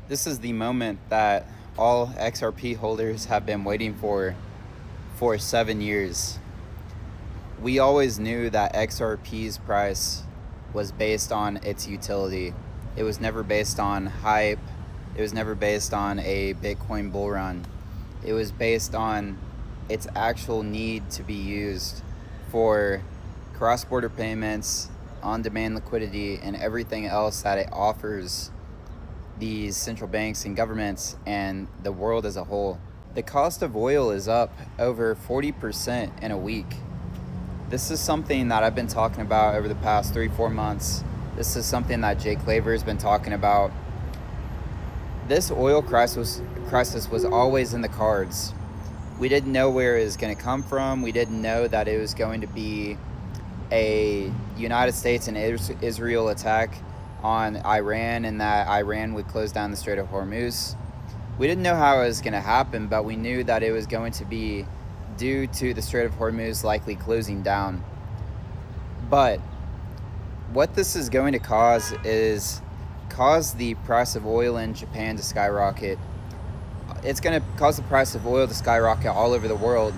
This is the moment that all XRP holders have been waiting for 7 years. We always knew that XRP's price was based on its utility. It was never based on hype. It was never based on a Bitcoin bull run. It was based on its actual need to be used for cross-border payments, on-demand liquidity, and everything else that it offers these central banks and governments and the world as a whole. The cost of oil is up over 40% in a week. This is something that I've been talking about over the past 3-4 months. This is something that Jake Claver has been talking about. This oil crisis was always in the cards. We didn't know where it was going to come from. We didn't know that it was going to be a United States and Israel attack on Iran and that Iran would close down the Strait of Hormuz. We didn't know how it was going to happen, but we knew that it was going to be due to the Strait of Hormuz likely closing down. But what this is going to cause is the price of oil in Japan to skyrocket. It's going to cause the price of oil to skyrocket all over the world.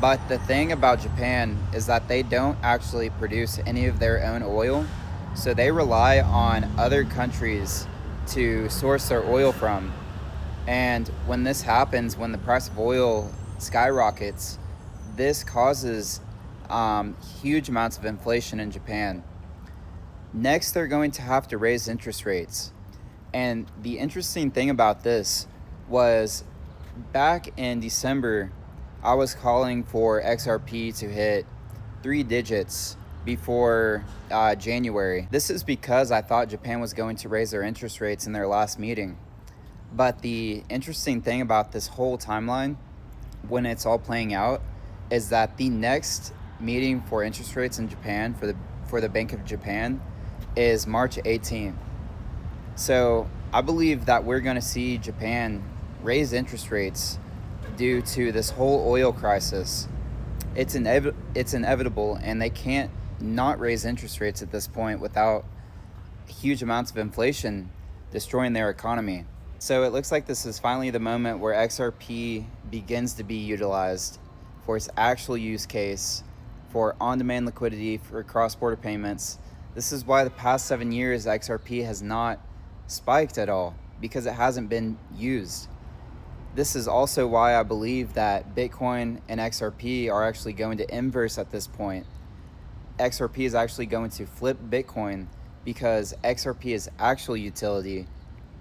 But the thing about Japan is that they don't actually produce any of their own oil. So they rely on other countries to source their oil from. And when this happens, when the price of oil skyrockets, this causes huge amounts of inflation in Japan. Next, they're going to have to raise interest rates. And the interesting thing about this was back in December, I was calling for XRP to hit 3 digits before January. This is because I thought Japan was going to raise their interest rates in their last meeting. But the interesting thing about this whole timeline, when it's all playing out, is that the next meeting for interest rates in Japan for the Bank of Japan is March 18th. So I believe that we're going to see Japan raise interest rates due to this whole oil crisis. It's inevitable, and they can't not raise interest rates at this point without huge amounts of inflation destroying their economy. So it looks like this is finally the moment where XRP begins to be utilized for its actual use case for on-demand liquidity for cross-border payments. This is why the past 7 years XRP has not spiked at all, because it hasn't been used. This is also why I believe that Bitcoin and XRP are actually going to inverse at this point. XRP is actually going to flip Bitcoin because XRP is actual utility.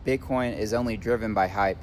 Bitcoin is only driven by hype.